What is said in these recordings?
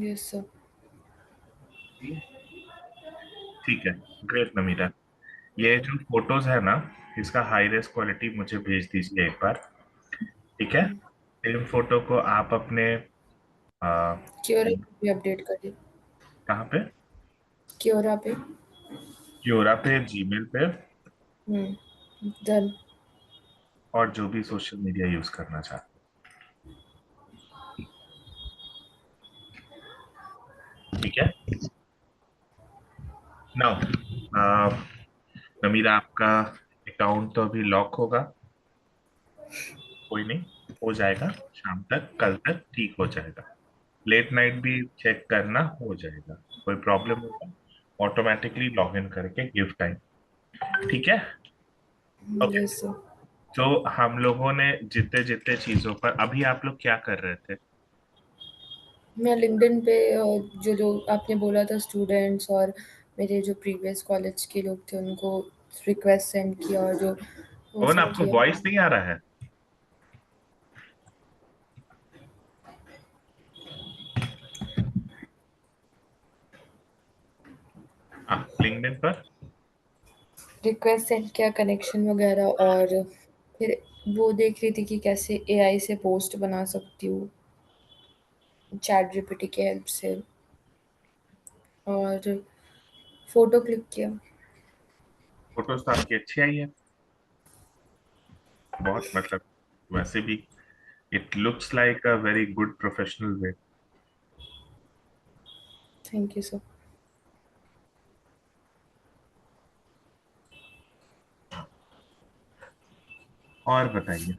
Yes sir. ठीक है, great Namira. ये जो फोटोज है ना, इसका हाई रेस क्वालिटी मुझे भेज दीजिए एक बार। ठीक है, सेम फोटो को आप अपने आ, क्योरा भी अपडेट करिए। कहाँ पे? क्योरा पे। क्योरा पे, जीमेल पे, डन। और जो भी सोशल मीडिया यूज करना चाहते हैं। ठीक है। नाउ नमीरा, आपका अकाउंट तो अभी लॉक होगा। कोई नहीं, हो जाएगा। शाम तक, कल तक ठीक हो जाएगा। लेट नाइट भी चेक करना, हो जाएगा। कोई प्रॉब्लम होगा, ऑटोमेटिकली लॉग इन करके गिव टाइम। ठीक है। ओके। Yes sir. तो हम लोगों ने जितने जितने चीजों पर, अभी आप लोग क्या कर रहे थे? मैं लिंक्डइन पे जो जो आपने बोला था स्टूडेंट्स और मेरे जो प्रीवियस कॉलेज के लोग थे उनको रिक्वेस्ट सेंड किया और जो वो कौन, सब आपको किया। वॉइस नहीं आ रहा है? हाँ, लिंक्डइन पर। रिक्वेस्ट सेंड किया कनेक्शन वगैरह, और फिर वो देख रही थी कि कैसे एआई से पोस्ट बना सकती हूँ चैट जीपीटी की हेल्प से, और फोटो क्लिक किया। फोटोज तो आपकी अच्छी आई है, बहुत, मतलब वैसे भी it looks like a very good professional way. Thank you sir. और बताइए।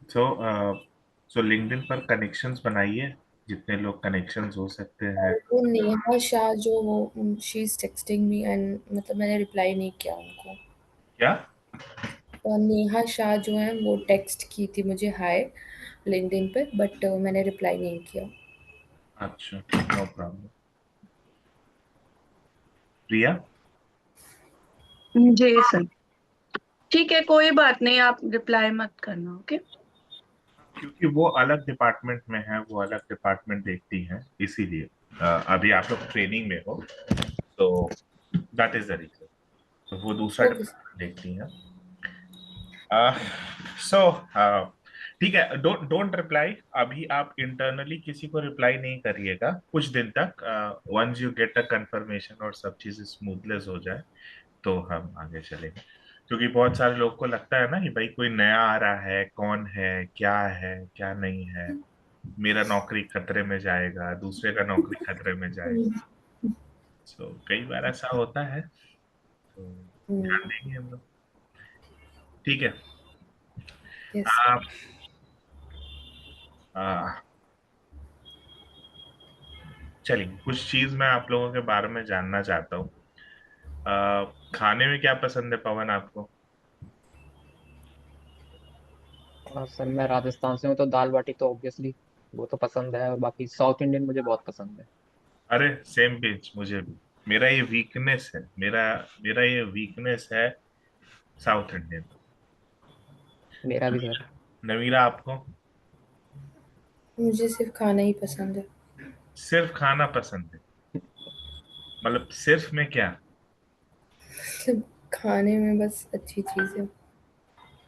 सो सो लिंक्डइन पर कनेक्शंस बनाइए, जितने लोग कनेक्शंस हो सकते हैं। और वो नेहा शाह जो वो she is texting me and मतलब मैंने रिप्लाई नहीं किया उनको। क्या? और नेहा शाह जो है वो टेक्स्ट की थी मुझे हाय लिंक्डइन पे, बट मैंने रिप्लाई नहीं किया। अच्छा, नो प्रॉब्लम। प्रिया? जी सर। ठीक है, कोई बात नहीं, आप रिप्लाई मत करना। ओके। क्योंकि वो अलग डिपार्टमेंट में है, वो अलग डिपार्टमेंट देखती हैं, इसीलिए अभी आप लोग ट्रेनिंग में हो, तो दैट इज द रीजन। तो वो दूसरा ओके सर। डिपार्टमेंट देखती हैं। सो ठीक है, डोंट डोंट रिप्लाई अभी। आप इंटरनली किसी को रिप्लाई नहीं करिएगा कुछ दिन तक। Once you get a confirmation और सब चीजें स्मूथलेस हो जाए, तो हम आगे चलेंगे। क्योंकि बहुत सारे लोग को लगता है ना कि भाई कोई नया आ रहा है, कौन है, क्या नहीं है, मेरा नौकरी खतरे में जाएगा, दूसरे का नौकरी खतरे में जाएगा। सो कई बार ऐसा होता है, तो ध्यान देंगे हम लोग। ठीक है। यस। आप आ, चलिए, कुछ चीज मैं आप लोगों के बारे में जानना चाहता हूँ। खाने में क्या पसंद है पवन आपको? सर मैं राजस्थान से हूँ, तो दाल बाटी तो ऑब्वियसली वो तो पसंद है, और बाकी साउथ इंडियन मुझे बहुत पसंद है। अरे सेम पेज, मुझे भी। मेरा ये वीकनेस है, मेरा मेरा ये वीकनेस है, साउथ इंडियन। मेरा भी सर। नवीरा, आपको? मुझे सिर्फ खाना ही पसंद है। सिर्फ खाना पसंद है? मतलब सिर्फ में क्या? मतलब खाने में बस अच्छी चीज़ें।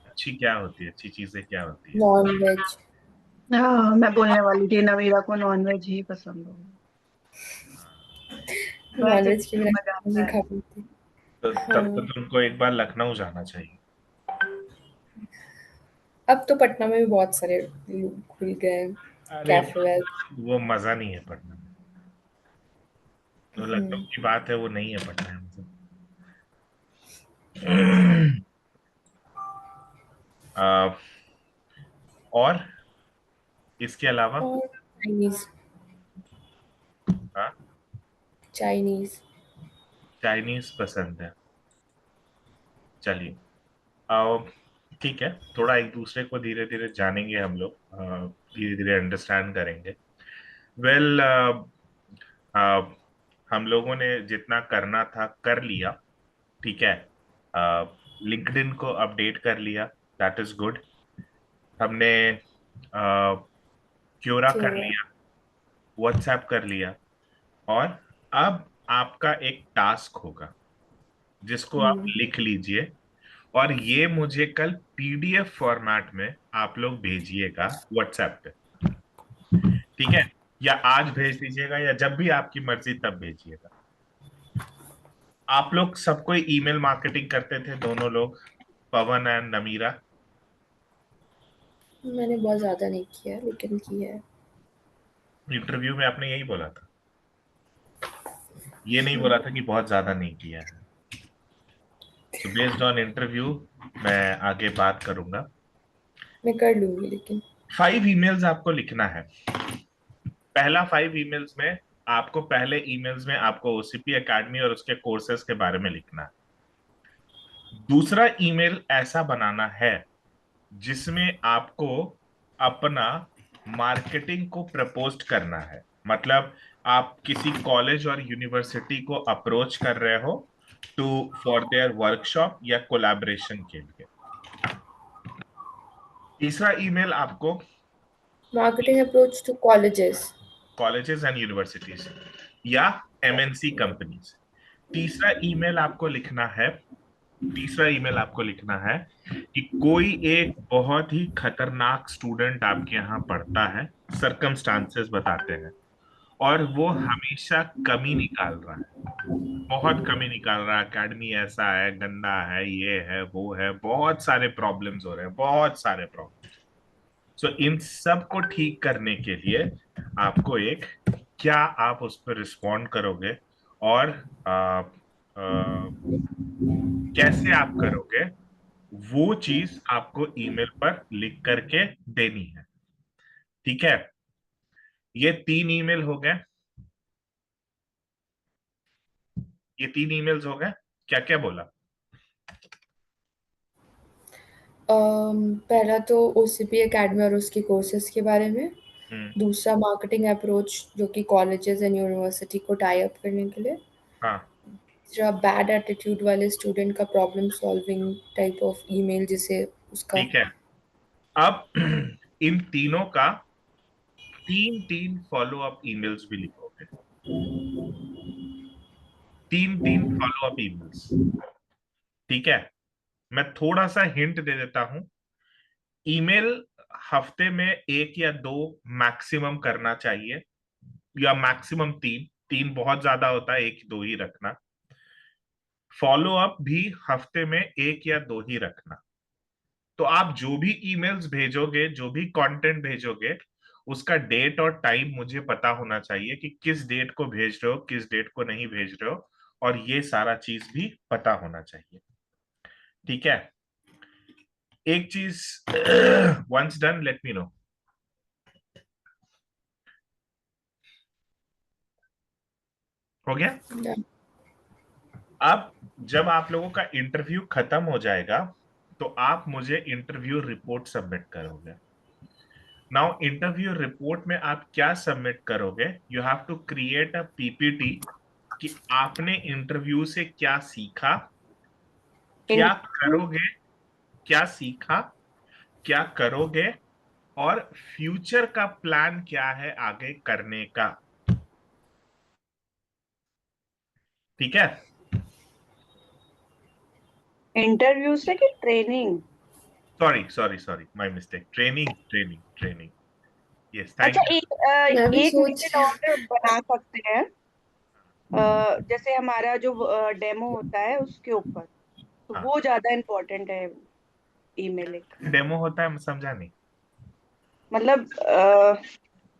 अच्छी क्या होती है, अच्छी चीजें क्या होती है? Non veg. हाँ, मैं बोलने वाली थी नवीरा को नॉनवेज ही पसंद होगा। नॉन वेज वेज के तो बिना मजा नहीं आता है। खा पाती। तो तब तो हाँ। तुमको एक बार लखनऊ जाना चाहिए। अब तो पटना में भी बहुत सारे खुल गए हैं अरे कैफे वैफ। वो मजा नहीं है पढ़ने में। जो लखनऊ की बात है वो नहीं है पढ़ने में। आ, और इसके अलावा? और चाइनीज। हाँ, चाइनीज। चाइनीज पसंद है। चलिए, आओ। ठीक है, थोड़ा एक दूसरे को धीरे धीरे जानेंगे हम लोग, धीरे धीरे अंडरस्टैंड करेंगे। वेल, हम लोगों ने जितना करना था कर लिया। ठीक है, लिंक्डइन को अपडेट कर लिया, दैट इज गुड। हमने क्योरा कर क्यों? लिया, व्हाट्सएप कर लिया। और अब आपका एक टास्क होगा जिसको आप हम्म। लिख लीजिए, और ये मुझे कल पीडीएफ फॉर्मेट में आप लोग भेजिएगा व्हाट्सएप पे। ठीक है, या आज भेज दीजिएगा या जब भी आपकी मर्जी तब भेजिएगा। आप लोग सब कोई ईमेल मार्केटिंग करते थे, दोनों लोग, पवन एंड नमीरा। मैंने बहुत ज़्यादा नहीं किया है, लेकिन किया है। इंटरव्यू में आपने यही बोला था, ये नहीं बोला था कि बहुत ज्यादा नहीं किया है। तो बेस्ड ऑन इंटरव्यू मैं आगे बात करूंगा। मैं कर लूंगी, लेकिन 5 ईमेल्स आपको लिखना है। पहला 5 ईमेल्स में आपको, पहले ईमेल्स में आपको ओसीपी एकेडमी और उसके कोर्सेज के बारे में लिखना है। दूसरा ईमेल ऐसा बनाना है जिसमें आपको अपना मार्केटिंग को प्रपोज करना है। मतलब आप किसी कॉलेज और यूनिवर्सिटी को अप्रोच कर रहे हो टू फॉर देयर वर्कशॉप या कोलैबोरेशन के लिए। तीसरा ईमेल आपको marketing approach to colleges. Colleges and universities या एमएनसी कंपनीज। तीसरा ईमेल आपको लिखना है, तीसरा ईमेल आपको लिखना है कि कोई एक बहुत ही खतरनाक स्टूडेंट आपके यहाँ पढ़ता है, सरकमस्टांसेस बताते हैं, और वो हमेशा कमी निकाल रहा है, बहुत कमी निकाल रहा है, एकेडमी ऐसा है, गंदा है, ये है, वो है, बहुत सारे प्रॉब्लम्स हो रहे हैं, बहुत सारे प्रॉब्लम। सो इन सब को ठीक करने के लिए आपको एक, क्या आप उस पर रिस्पॉन्ड करोगे और कैसे आप करोगे, वो चीज आपको ईमेल पर लिख करके देनी है। ठीक है, ये 3 ईमेल हो गए, ये 3 ईमेल्स हो गए। क्या क्या बोला? पहला तो ओसीपी एकेडमी और उसके कोर्सेज के बारे में। हम्म। दूसरा मार्केटिंग अप्रोच, जो कि कॉलेजेस एंड यूनिवर्सिटी को टाई अप करने के लिए। हाँ, तीसरा बैड एटीट्यूड वाले स्टूडेंट का problem solving type of email, जिसे उसका। ठीक है। अब इन तीनों का 3 3 फॉलो अप ईमेल्स भी लिखोगे, 3 3 फॉलो अप ईमेल्स। ठीक है, मैं थोड़ा सा हिंट दे देता हूं। ईमेल हफ्ते में 1 या 2 मैक्सिमम करना चाहिए, या मैक्सिमम 3। 3 बहुत ज्यादा होता है, 1 2 ही रखना। फॉलो अप भी हफ्ते में 1 या 2 ही रखना। तो आप जो भी ईमेल्स भेजोगे, जो भी कंटेंट भेजोगे, उसका डेट और टाइम मुझे पता होना चाहिए कि किस डेट को भेज रहे हो, किस डेट को नहीं भेज रहे हो, और ये सारा चीज भी पता होना चाहिए। ठीक है, एक चीज once done let me know. हो गया? अब जब आप लोगों का इंटरव्यू खत्म हो जाएगा तो आप मुझे इंटरव्यू रिपोर्ट सबमिट करोगे। नाउ इंटरव्यू रिपोर्ट में आप क्या सबमिट करोगे? You have to create a PPT कि आपने इंटरव्यू से क्या सीखा, क्या इंटरव्यू करोगे, क्या सीखा, क्या करोगे, और फ्यूचर का प्लान क्या है आगे करने का। ठीक है? इंटरव्यू से कि training? Sorry sorry sorry, my mistake. Training training training. Yes, अच्छा, थैंक यू। मैं भी एक सोच। ईमेल और बना सकते हैं। जैसे हमारा जो डेमो होता है उसके ऊपर, तो हाँ, वो ज्यादा इम्पोर्टेंट है। ईमेल एक, डेमो होता है, समझा नहीं। मतलब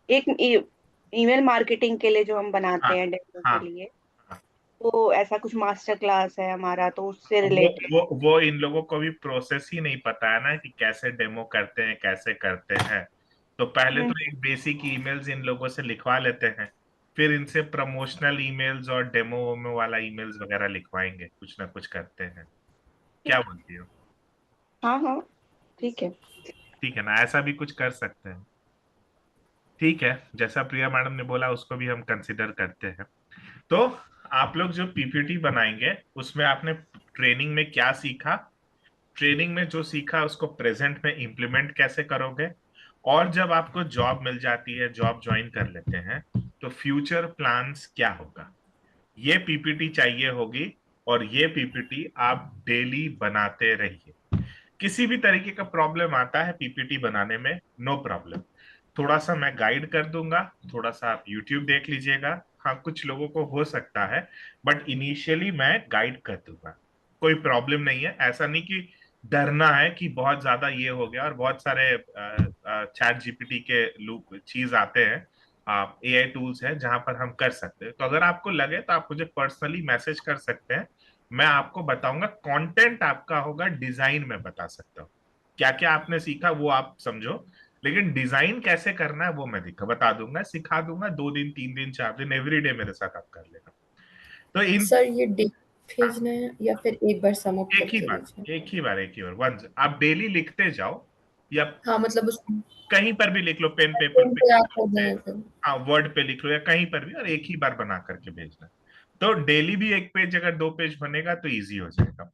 एक ईमेल मार्केटिंग के लिए जो हम बनाते हाँ हैं डेमो हाँ के लिए, हाँ। तो ऐसा कुछ मास्टर क्लास है हमारा, तो उससे वो रिलेटेड। वो इन लोगों को भी प्रोसेस ही नहीं पता है ना कि कैसे डेमो करते हैं, कैसे करते हैं। तो पहले तो एक बेसिक ईमेल्स इन लोगों से लिखवा लेते हैं, फिर इनसे प्रमोशनल ईमेल्स और डेमो वेमो वाला ईमेल्स वगैरह लिखवाएंगे, कुछ ना कुछ करते हैं। क्या बोलती हो? हाँ हाँ, ठीक है। ठीक है ना, ऐसा भी कुछ कर सकते हैं। ठीक है, जैसा प्रिया मैडम ने बोला उसको भी हम कंसिडर करते हैं। तो आप लोग जो पीपीटी बनाएंगे उसमें आपने ट्रेनिंग में क्या सीखा, ट्रेनिंग में जो सीखा उसको प्रेजेंट में इम्प्लीमेंट कैसे करोगे, और जब आपको जॉब मिल जाती है, जॉब ज्वाइन कर लेते हैं, तो फ्यूचर प्लान्स क्या होगा, ये पीपीटी चाहिए होगी, और ये पीपीटी आप डेली बनाते रहिए। किसी भी तरीके का प्रॉब्लम आता है पीपीटी बनाने में, नो प्रॉब्लम, थोड़ा सा मैं गाइड कर दूंगा, थोड़ा सा आप यूट्यूब देख लीजिएगा। हाँ, कुछ लोगों को हो सकता है, बट इनिशियली मैं गाइड कर दूंगा, कोई प्रॉब्लम नहीं है। ऐसा नहीं कि डरना है कि बहुत ज्यादा ये हो गया, और बहुत सारे चैट जीपीटी के लूप चीज आते हैं, आप एआई टूल्स हैं जहां पर हम कर सकते हैं। तो अगर आपको लगे तो आप मुझे पर्सनली मैसेज कर सकते हैं, मैं आपको बताऊंगा। कंटेंट आपका होगा, डिजाइन में बता सकता हूँ, क्या क्या आपने सीखा वो आप समझो, लेकिन डिजाइन कैसे करना है वो मैं दिखा बता दूंगा, सिखा दूंगा। 2 दिन 3 दिन 4 दिन एवरीडे मेरे साथ आप कर लेना। तो इन सर ये डे भेजना है या फिर एक बार सम अप एक ही करके बार, भेजना है? एक ही बार वंस आप डेली लिखते जाओ, या हाँ मतलब उस कहीं पर भी लिख लो, पेन पेपर पेन पे, पे याद कर देना फिर। हाँ वर्ड पे लिख लो या कहीं पर भी, और एक ही बार बना करके भेजना। तो डेली भी एक पेज, अगर 2 पेज बनेगा तो इजी हो जाएगा।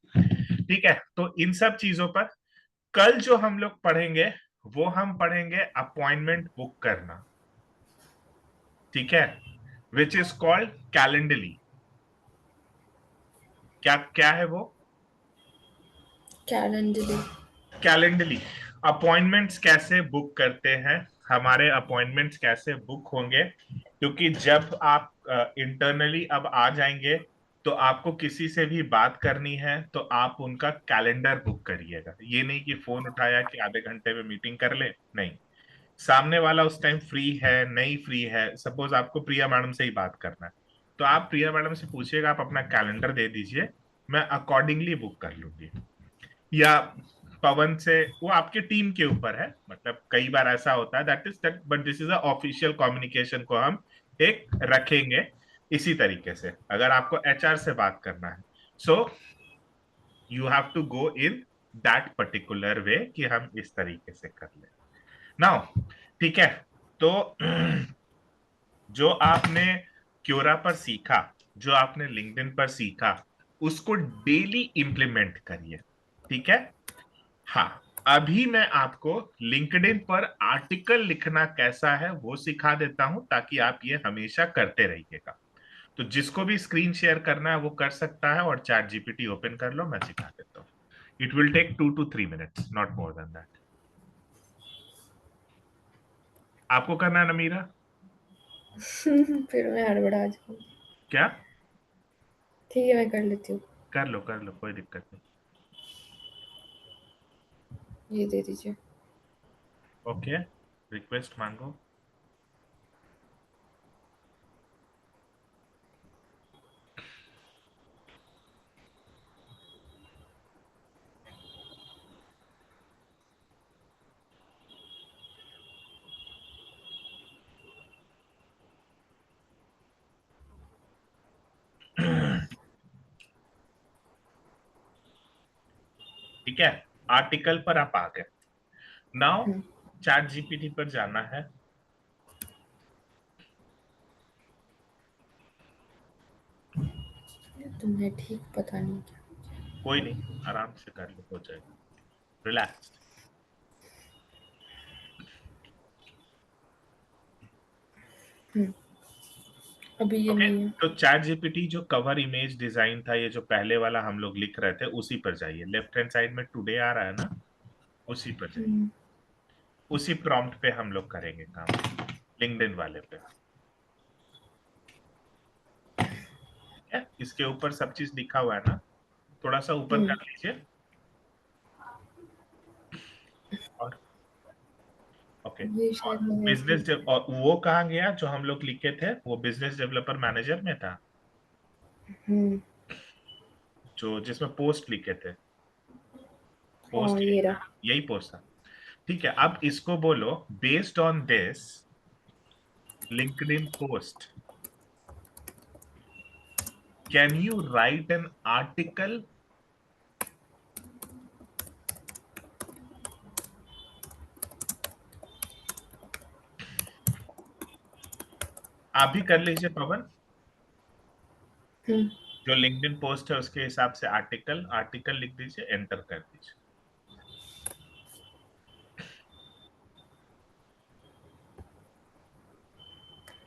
ठीक है, तो इन सब चीजों पर कल जो हम लोग पढ़ेंगे, वो हम पढ़ेंगे अपॉइंटमेंट बुक करना। ठीक है, विच इज कॉल्ड कैलेंडली। क्या क्या है वो? कैलेंडर। कैलेंडली अपॉइंटमेंट्स कैसे बुक करते हैं, हमारे अपॉइंटमेंट्स कैसे बुक होंगे, क्योंकि जब आप इंटरनली अब आ जाएंगे, तो आपको किसी से भी बात करनी है तो आप उनका कैलेंडर बुक करिएगा। ये नहीं कि फोन उठाया कि आधे घंटे में मीटिंग कर ले, नहीं। सामने वाला उस टाइम फ्री है नहीं फ्री है, सपोज आपको प्रिया मैडम से ही बात करना है, तो आप प्रिया मैडम से पूछिएगा, आप अपना कैलेंडर दे दीजिए, मैं अकॉर्डिंगली बुक कर लूंगी। या पवन से, वो आपके टीम के ऊपर है, मतलब कई बार ऐसा होता है, that is that, but this is a official communication को हम एक रखेंगे। इसी तरीके से अगर आपको एचआर से बात करना है, so you have to go in that particular way कि हम इस तरीके से कर ले नाउ। ठीक है, तो जो आपने क्योरा पर सीखा, जो आपने लिंक्डइन पर सीखा, उसको डेली इंप्लीमेंट करिए। ठीक है, हाँ, अभी मैं आपको लिंक्डइन पर आर्टिकल लिखना कैसा है वो सिखा देता हूं, ताकि आप ये हमेशा करते रहिएगा। तो जिसको भी स्क्रीन शेयर करना है वो कर सकता है, और चैट जीपीटी ओपन कर लो, मैं सिखा देता हूँ। It will take 2 to 3 minutes, not more than that. आपको करना है ना मीरा? फिर मैं हड़बड़ा जाऊंगी। क्या? ठीक है मैं कर लेती हूँ। कर लो, कोई दिक्कत नहीं। ये दे दीजिए। ओके, रिक्वेस्ट मांगो। ठीक है, आर्टिकल पर आप आ गए। नाउ चैट जीपीटी पर जाना है। तुमने ठीक पता नहीं क्या। कोई नहीं, आराम से कर लो, हो जाएगा, रिलैक्स। अभी ये ओके, नहीं है। तो चैट जीपीटी जो कवर इमेज डिजाइन था, ये जो पहले वाला हम लोग लिख रहे थे, उसी पर जाइए। लेफ्ट हैंड साइड में टुडे आ रहा है ना, उसी पर जाइए। उसी प्रॉम्प्ट पे हम लोग करेंगे काम, लिंक्डइन वाले पे। ठीक है, इसके ऊपर सब चीज लिखा हुआ है ना, थोड़ा सा ऊपर कर लीजिए। और ओके, ये और शायद मैं ऐसे बिजनेस, और वो कहाँ गया जो हम लोग लिखे थे, वो बिजनेस डेवलपर मैनेजर में था, जो जिसमें पोस्ट लिखे थे, हाँ पोस्ट ये रहा। यही पोस्ट था। ठीक है, अब इसको बोलो, based on this LinkedIn post, can you right an article. आप भी कर लीजिए पवन, हम्म। जो लिंक्डइन पोस्ट है उसके हिसाब से आर्टिकल आर्टिकल लिख दीजिए, एंटर कर दीजिए।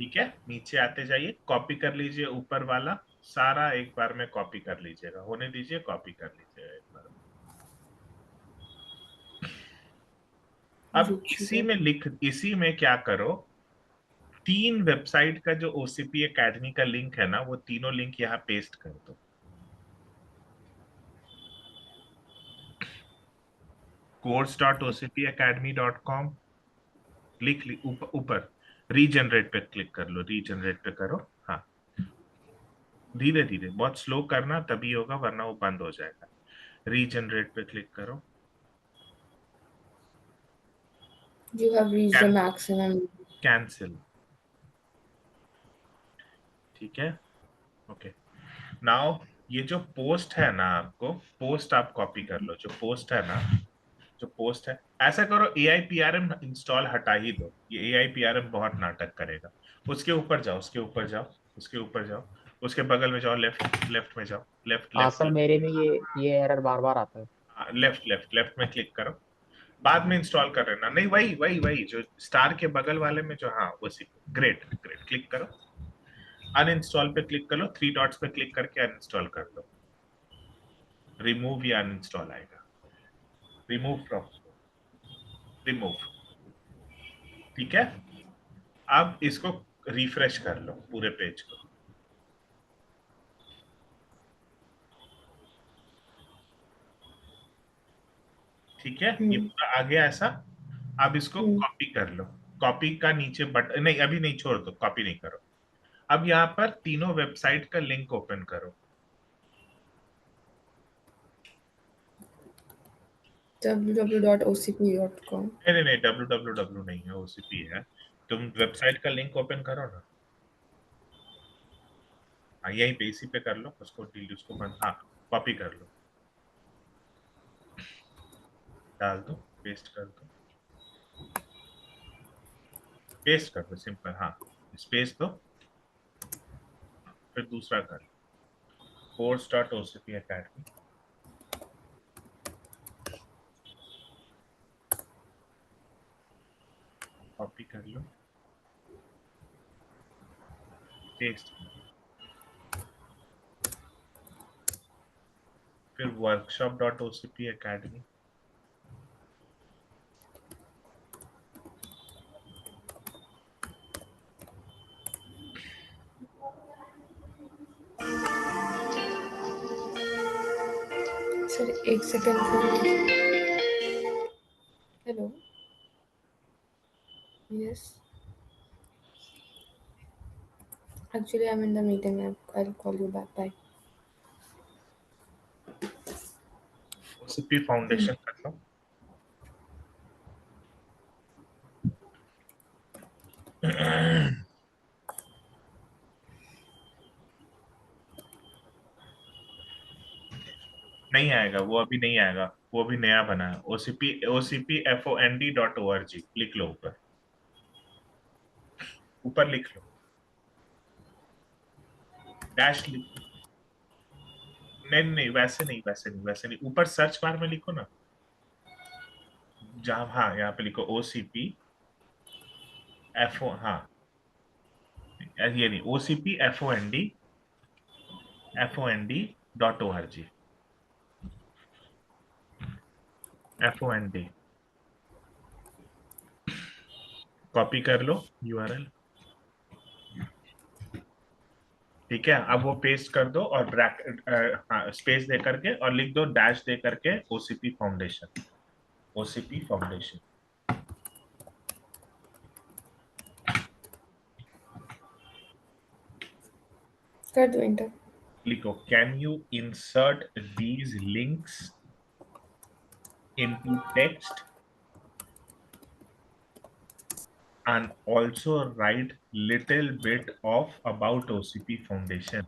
ठीक है, नीचे आते जाइए, कॉपी कर लीजिए ऊपर वाला सारा, एक बार में कॉपी कर लीजिएगा, होने दीजिए, कॉपी कर लीजिएगा एक बार। अब रुकिए। इसी में क्या करो, 3 वेबसाइट का जो ओसीपी एकेडमी का लिंक है ना, वो तीनों लिंक यहाँ पेस्ट कर दो। course.ocpacademy.com लिख ली, ऊपर रीजनरेट पे क्लिक कर लो, रीजनरेट पे करो। हाँ, धीरे धीरे, बहुत स्लो करना, तभी होगा, वरना वो बंद हो जाएगा। रीजनरेट पे क्लिक करो। You have reached the maximum. Cancel. ठीक है, ओके। नाउ ये जो पोस्ट है ना, आपको पोस्ट आप कॉपी कर लो, जो पोस्ट है ना, जो पोस्ट है, ऐसा करो AIPRM इंस्टॉल हटा ही दो, ये AIPRM बहुत नाटक करेगा। उसके ऊपर जाओ, उसके ऊपर जाओ, उसके ऊपर जाओ, उसके बगल में जाओ, लेफ्ट लेफ्ट में जाओ, लेफ्ट हाँ लेफ्ट सर, मेरे में ये एरर बार बार आता है। लेफ्ट लेफ्ट लेफ्ट में क्लिक करो। बाद में इंस्टॉल कर लेना, नहीं वही वही वही जो स्टार के बगल वाले में जो, हाँ उसी पे, ग्रेट ग्रेट, क्लिक करो। अनइंस्टॉल पे क्लिक कर लो, 3 डॉट्स पे क्लिक करके अनइंस्टॉल कर लो। रिमूव या अनइंस्टॉल आएगा, रिमूव फ्रॉम, रिमूव। ठीक है, अब इसको रिफ्रेश कर लो पूरे पेज को। ठीक है, ये पूरा आ गया ऐसा। अब इसको कॉपी कर लो, कॉपी का नीचे बटन, नहीं अभी नहीं, छोड़ दो, कॉपी नहीं करो। अब यहाँ पर तीनों वेबसाइट का लिंक ओपन करो। www.ocp.com। नहीं नहीं नहीं, www नहीं है, OCP है। तुम वेबसाइट का लिंक ओपन करो ना। हाँ, यहीं पे, इसी पे कर लो, उसको डिलीट, उसको बंद, हाँ कॉपी कर लो, डाल दो, पेस्ट कर दो, पेस्ट कर दो, सिंपल, हाँ स्पेस दो, फिर दूसरा कर लो, course.ocpacademy, कॉपी कर लो, पेस्ट कर लो, फिर workshop.ocpacademy, सर एक सेकंड फोन कीजिए। Hello, yes, actually I am in the meeting, I will call you back, bye. OCP foundation कर लो। नहीं आएगा वो, अभी नहीं आएगा, वो अभी नया बना है। OCPFOND.org लिख लो, ऊपर ऊपर लिख लो, डैश लिख, नहीं नहीं वैसे नहीं, वैसे नहीं, वैसे नहीं, ऊपर सर्च बार में लिखो ना, जहां, हाँ यहाँ पे लिखो OCPFO, हाँ ये नहीं, OCPFOND.org, FOND, कॉपी कर लो URL। ठीक है, अब वो पेस्ट कर दो और ब्रैकेट, हाँ स्पेस दे करके, और लिख दो डैश दे करके OCP फाउंडेशन, OCP फाउंडेशन। कर दो इंटर। लिखो, can you insert these links into text and also write little bit of about OCP Foundation।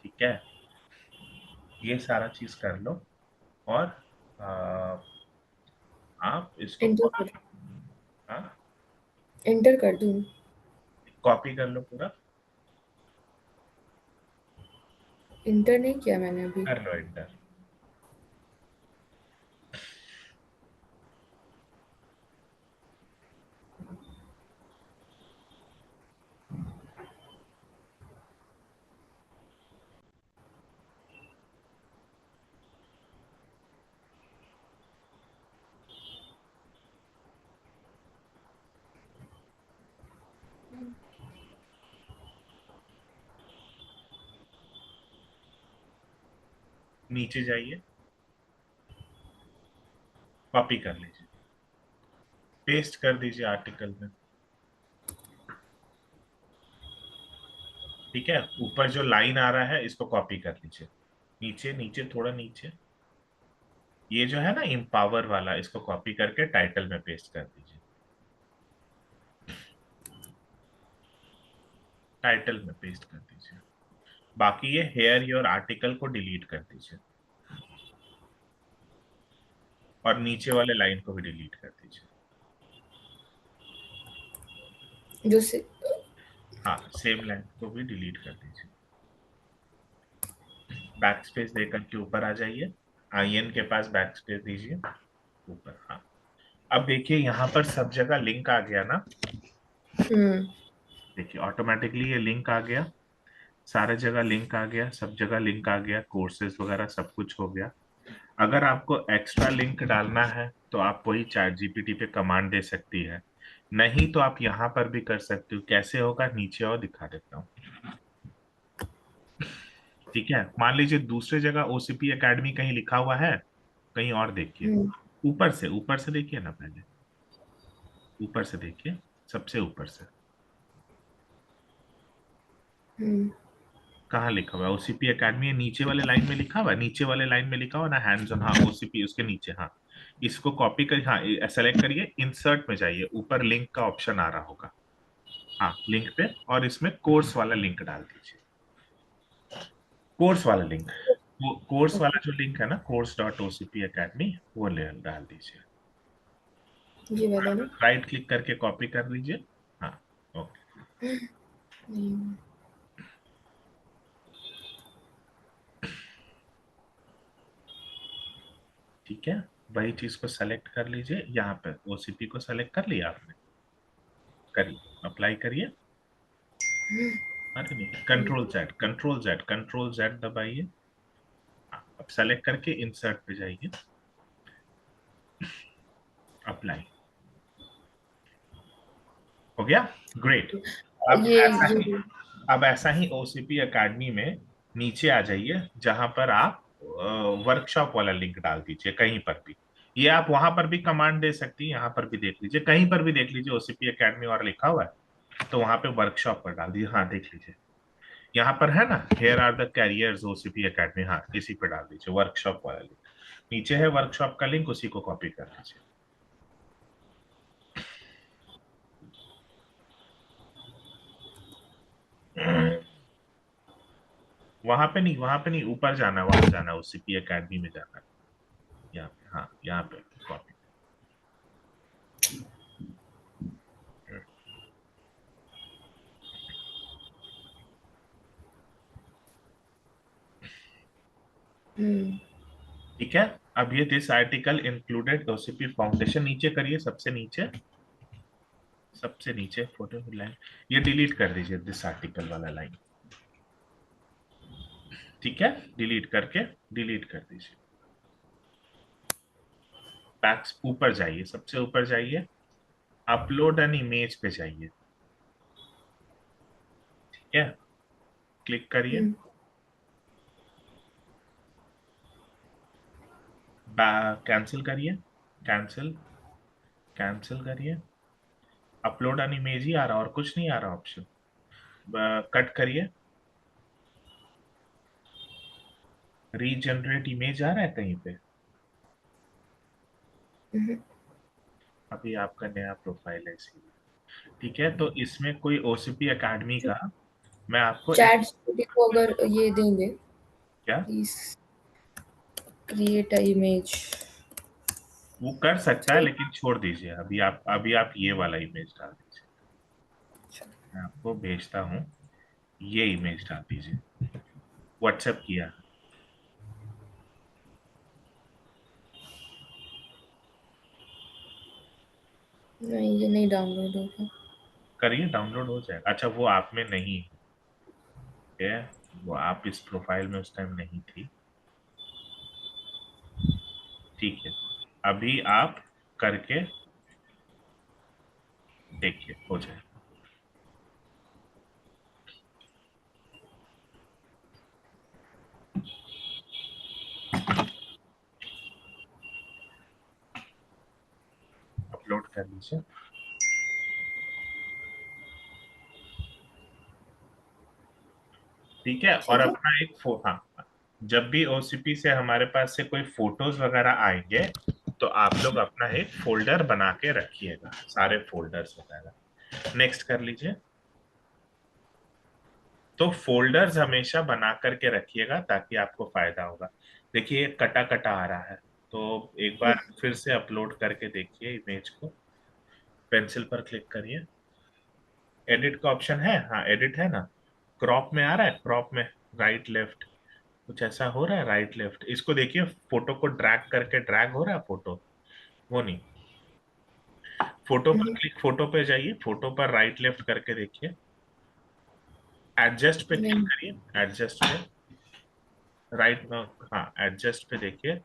ठीक है, ये सारा चीज कर लो, और आप इसको, इंटर कर, हाँ इंटर कर दूँ? कॉपी कर लो पूरा, इंटर नहीं किया मैंने अभी। कर लो इंटर। नीचे जाइए, कॉपी कर लीजिए, पेस्ट कर दीजिए आर्टिकल में। ठीक है, ऊपर जो लाइन आ रहा है इसको कॉपी कर लीजिए, नीचे नीचे थोड़ा नीचे, ये जो है ना इम्पावर वाला, इसको कॉपी करके टाइटल में पेस्ट कर दीजिए। टाइटल में पेस्ट कर दीजिए। बाकी ये हेयर योर आर्टिकल को डिलीट कर दीजिए, और नीचे वाले लाइन को भी डिलीट कर दीजिए। जो से हाँ, सेम लाइन को भी डिलीट कर दीजिए। बैक स्पेस देकर के ऊपर आ जाइए, आईएन के पास बैक स्पेस दीजिए, ऊपर। हाँ, अब देखिए यहाँ पर सब जगह लिंक आ गया ना। हम्म देखिए ऑटोमेटिकली ये लिंक आ गया, सारे जगह लिंक आ गया, सब जगह लिंक आ गया, कोर्सेज वगैरह सब कुछ हो गया। अगर आपको एक्स्ट्रा लिंक डालना है तो आप वही चैट जीपीटी पे कमांड दे सकती है, नहीं तो आप यहाँ पर भी कर सकते हो। कैसे होगा, नीचे और दिखा देता हूँ। ठीक है, मान लीजिए दूसरे जगह ओसीपी एकेडमी कहीं लिखा हुआ है, कहीं और देखिए। हम्म ऊपर से देखिए ना, पहले ऊपर से देखिए, सबसे ऊपर से हम्म कहाँ लिखा हुआ है ओसीपी एकेडमी? नीचे वाले लाइन में लिखा हुआ है, नीचे वाले लाइन में लिखा हुआ ना हैंड्स ऑन, हाँ ओसीपी उसके नीचे। हाँ, इसको कॉपी कर, हाँ सेलेक्ट करिए, इंसर्ट में जाइए, ऊपर लिंक का ऑप्शन आ रहा होगा, हाँ लिंक पे, और इसमें कोर्स वाला लिंक डाल दीजिए। कोर्स वाला लिंक, कोर्स वाला ओके, जो लिंक है ना, course.ocp.academy, वो ले डाल दीजिए। ये वाला ना। राइट क्लिक करके कॉपी कर लीजिए। हाँ, ओके। हम्म, ठीक है, वही चीज को सेलेक्ट कर लीजिए, यहाँ पे ओसीपी को सेलेक्ट कर लिया आपने, करिए, अप्लाई करिए। अरे नहीं, कंट्रोल जेड दबाइए। हाँ, अब सेलेक्ट करके इंसर्ट पे जाइए, अप्लाई, हो गया, ग्रेट। अब ये ऐसा ही, ये अब ऐसा ही ओसीपी एकेडमी में नीचे आ जाइए, जहां पर आप वर्कशॉप वाला लिंक डाल दीजिए कहीं पर भी। ये आप वहां पर भी कमांड दे सकती है, यहाँ पर भी देख लीजिए, कहीं पर भी देख लीजिए ओसीपी एकेडमी और लिखा हुआ है, तो वहां पे वर्कशॉप पर डाल दीजिए। हाँ देख लीजिए, यहाँ पर है ना, here are the careers OCP academy, हाँ इसी पे डाल दीजिए वर्कशॉप वाला लिंक। नीचे है वर्कशॉप का लिंक, उसी को कॉपी कर लीजिए। वहां पे नहीं, वहां पे नहीं, ऊपर जाना है, वहां जाना है, ओसीपी एकेडमी में जाना है, यहाँ पे, हाँ यहाँ पे कॉपी। हम्म ठीक है, अब ये this article included OCP foundation, नीचे करिए, सबसे नीचे, सबसे नीचे फोटो लाइन, ये डिलीट कर दीजिए दिस आर्टिकल वाला लाइन। ठीक है, डिलीट करके, डिलीट कर दीजिए। बैक ऊपर जाइए, सबसे ऊपर जाइए, अपलोड एन इमेज पे जाइए। ठीक है, क्लिक करिए, हम्म कैंसिल करिए, कैंसिल, कैंसिल करिए, अपलोड एन इमेज ही आ रहा, और कुछ नहीं आ रहा ऑप्शन। कट करिए, रीजनरेट इमेज आ रहा है कहीं पे? हम्म। अभी आपका नया प्रोफाइल है इसीलिए। ठीक है, तो इसमें कोई ओसीपी एकेडमी का, मैं आपको एक, चैट जीपीटी को अगर ये देंगे, क्या, प्लीज क्रिएट अ इमेज। वो कर सकता है, लेकिन छोड़ दीजिए, अभी आप ये वाला इमेज डाल दीजिए, मैं आपको भेजता हूँ, ये इमेज डाल दीजिए। व्हाट्सएप किया? नहीं, ये नहीं डाउनलोड होगा। करिए, डाउनलोड हो जाएगा। अच्छा, वो आप में नहीं है, वो आप इस प्रोफाइल में उस टाइम नहीं थी। ठीक है, अभी आप करके देखिए, हो जाए। अपलोड कर लीजिए। ठीक है, और ठीक है। अपना एक हाँ, जब भी ओसीपी से हमारे पास से कोई फोटोज वगैरह आएंगे तो आप लोग अपना एक फोल्डर बना के रखिएगा, सारे फोल्डर्स वगैरह। नेक्स्ट कर लीजिए। तो फोल्डर्स हमेशा बना करके रखिएगा ताकि आपको फायदा होगा। देखिए, कटा कटा आ रहा है, तो एक बार फिर से अपलोड करके देखिए इमेज को। पेंसिल पर क्लिक करिए, एडिट का ऑप्शन है, हाँ एडिट है ना। क्रॉप में आ रहा है, क्रॉप में राइट लेफ्ट कुछ ऐसा हो रहा है, राइट लेफ्ट इसको देखिए, फोटो को ड्रैग करके ड्रैग हो रहा है फोटो, वो नहीं। फोटो पर क्लिक, फोटो पे जाइए, फोटो पर राइट लेफ्ट करके देखिए, एडजस्ट पे क्लिक नहीं। करिए, एडजस्ट पे राइट, हाँ एडजस्ट पे देखिए,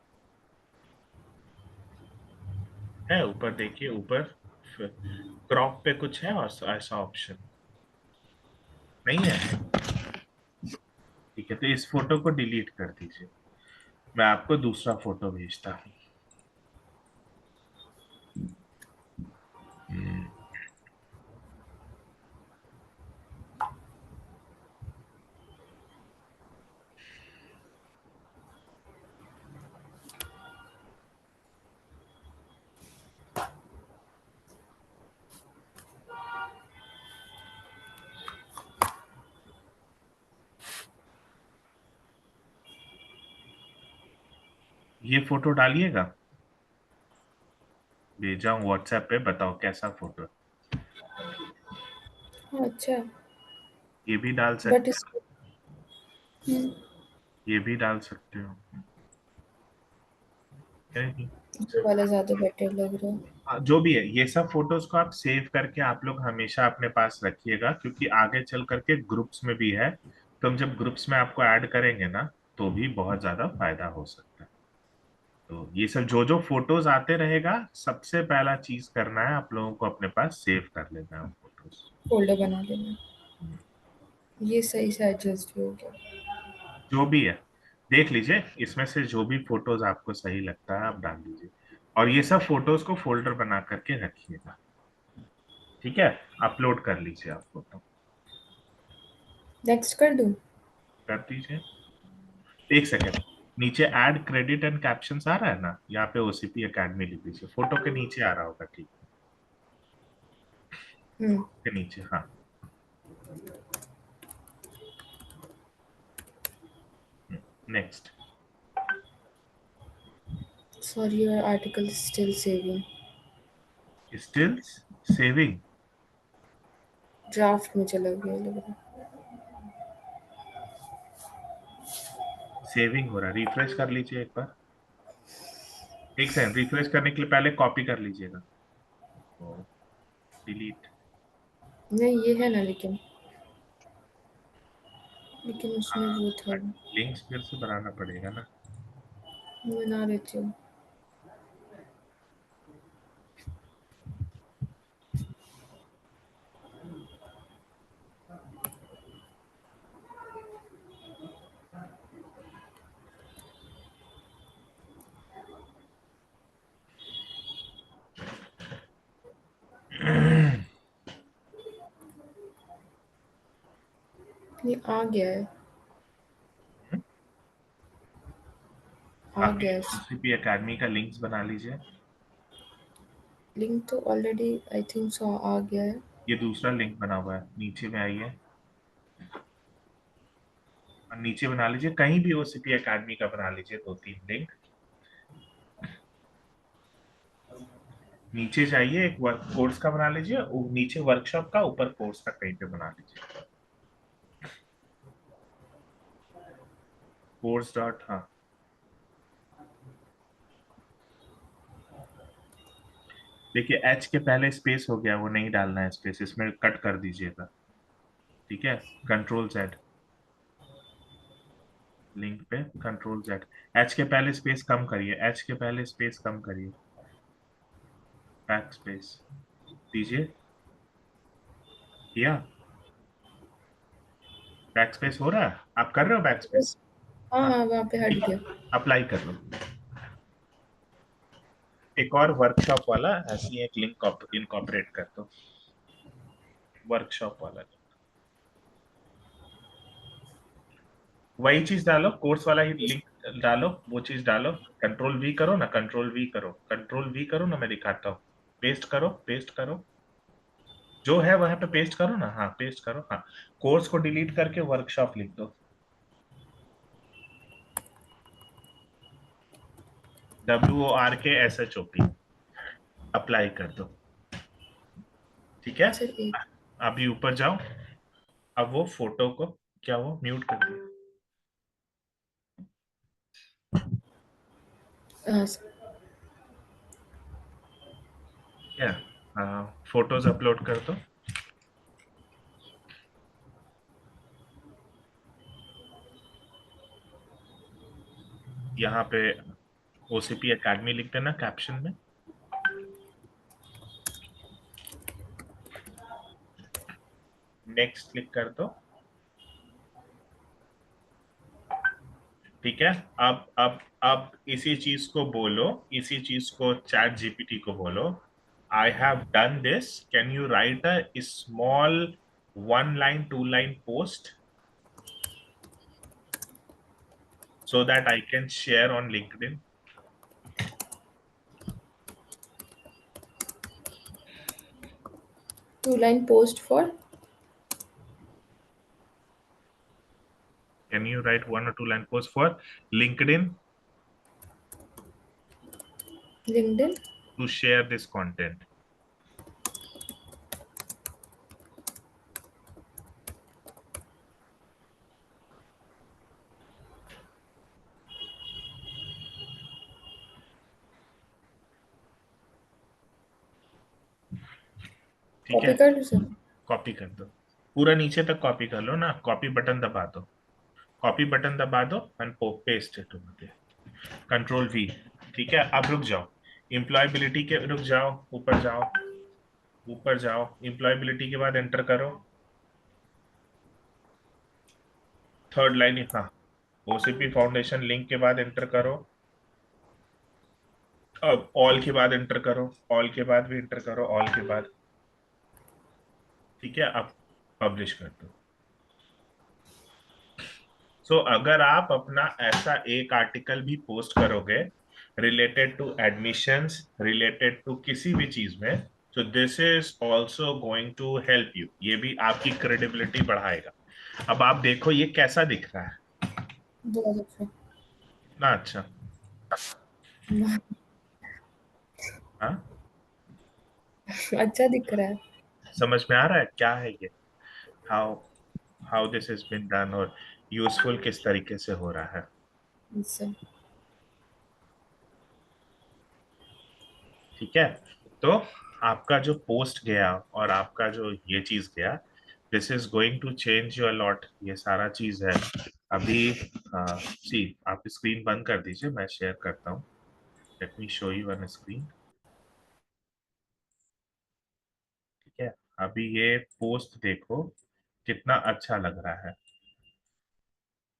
है ऊपर देखिए, ऊपर क्रॉप पे कुछ है और ऐसा ऑप्शन नहीं है। ठीक है, तो इस फोटो को डिलीट कर दीजिए, मैं आपको दूसरा फोटो भेजता हूँ। ये फोटो डालिएगा, भेजा हूँ व्हाट्सएप पे, बताओ कैसा फोटो है? हाँ, अच्छा है। ये भी डाल बट सकते इसको हम्म, हो, ये भी डाल सकते हो, है नहीं? ये वाला ज्यादा बेटर लग रहा है। हाँ, जो भी है, ये सब फोटोज को आप सेव करके आप लोग हमेशा अपने पास रखिएगा, क्योंकि आगे चल करके ग्रुप्स में भी है, तो हम जब ग्रुप्स में आपको ऐड करेंगे ना, तो भी बहुत ज्यादा फायदा हो सकता है। तो ये सब जो जो फोटोज आते रहेगा, सबसे पहला चीज करना है आप लोगों को अपने पास सेव कर लेना है फोटोज। फोल्डर बना लेना। ये सही से एडजस्ट भी हो गया। जो भी है, देख लीजिए, इसमें से जो भी फोटोज आपको सही लगता है आप डाल दीजिए, और ये सब फोटोज को फोल्डर बना करके रखिएगा। ठीक है, अपलोड कर लीजिए आप फोटो, नेक्स्ट कर दूं? कर दीजिए। एक सेकेंड, नीचे ऐड क्रेडिट एंड कैप्शंस आ रहा है ना, यहाँ पे ओसीपी एकेडमी लिख दीजिए, फोटो के नीचे आ रहा होगा, ठीक हम्म। के नीचे, हाँ। Next. Sorry, your article still saving. Still saving? Draft में चला गया लग रहा है। सेविंग हो रहा है, रिफ्रेश कर लीजिए एक बार। एक सेकंड, रिफ्रेश करने के लिए पहले कॉपी कर लीजिएगा, डिलीट। नहीं, ये है ना, लेकिन उसमें हाँ, वो था। बट लिंक्स फिर से बनाना पड़ेगा ना। मैं बना लेती हूँ। ये आ गया है। आ आप गया है। ओसीपी एकेडमी का लिंक्स बना लीजिए। लिंक तो ऑलरेडी आई थिंक सो आ गया है। ये दूसरा लिंक बना हुआ है, नीचे में आइए और नीचे बना लीजिए, कहीं भी ओसीपी एकेडमी का बना लीजिए, दो तीन लिंक। नीचे जाइए, एक वर्क कोर्स का बना लीजिए, नीचे वर्कशॉप का, ऊपर कोर्स का कहीं पे बना लीजिए। कोर्स डॉट, हाँ देखिए एच के पहले स्पेस हो गया, वो नहीं डालना है स्पेस, इसमें कट कर दीजिएगा। ठीक है, कंट्रोल जेड, लिंक पे कंट्रोल जेड, एच के पहले स्पेस कम करिए, एच के पहले स्पेस कम करिए, बैक स्पेस दीजिए, किया? बैक स्पेस हो रहा है? आप कर रहे हो बैक स्पेस? हाँ हाँ हाँ, वहाँ पे हट ठीक है, गया। अप्लाई कर लो। एक और वर्कशॉप वाला ऐसी एक लिंक इनकॉर्पोरेट कर दो, वर्कशॉप वाला वही चीज डालो, कोर्स वाला ही लिंक डालो, वो चीज डालो, कंट्रोल वी करो ना, कंट्रोल वी करो, कंट्रोल वी करो ना, मैं दिखाता हूँ। पेस्ट करो, पेस्ट करो, जो है वहां पे पेस्ट करो ना, हाँ पेस्ट करो, हाँ कोर्स को डिलीट करके वर्कशॉप लिख दो, WORKSHOP, अप्लाई कर दो। ठीक है, सर एक, अभी ऊपर जाओ, अब वो फोटो को, क्या वो म्यूट कर दिया? हाँ सर। क्या? फोटोज अपलोड कर दो। यहाँ पे OCP एकेडमी लिख देना कैप्शन में, नेक्स्ट क्लिक कर दो। ठीक है, अब इसी चीज को बोलो, इसी चीज को चैट जीपीटी को बोलो, I have done this, can you right a small 1 line 2 line post so that I can share on LinkedIn? 2 line post for Can you write 1 or 2 line post for LinkedIn LinkedIn? to share this content? ठीक copy है, कर लूँ sir? Copy कर दो, पूरा नीचे तक copy कर लो ना, कॉपी बटन दबा दो, कॉपी बटन दबा दो and paste it over, control we. ठीक है, अब रुक जाओ, एम्प्लॉयबिलिटी के रुक जाओ, ऊपर जाओ, ऊपर जाओ, एम्प्लॉयबिलिटी के बाद एंटर करो, थर्ड लाइन, हाँ OCP फाउंडेशन लिंक के बाद एंटर करो, अब ऑल के बाद एंटर करो, ऑल के बाद भी एंटर करो, ऑल के बाद। ठीक है, अब पब्लिश कर दो। अगर आप अपना ऐसा एक आर्टिकल भी पोस्ट करोगे related to admissions, related to किसी भी चीज में, तो this is also going to help you, ये भी आपकी क्रेडिबिलिटी बढ़ाएगा। अब आप देखो ये कैसा दिख रहा है, बहुत अच्छा। ना अच्छा, हाँ अच्छा दिख रहा है। समझ में आ रहा है क्या है ये, how how this is been done, और यूजफुल किस तरीके से हो रहा है। सर ठीक है, तो आपका जो पोस्ट गया और आपका जो ये चीज गया, this is going to change your lot, ये सारा चीज है। अभी सी आप स्क्रीन बंद कर दीजिए, मैं शेयर करता हूँ, let me show you on screen. ठीक है, अभी ये पोस्ट देखो कितना अच्छा लग रहा है,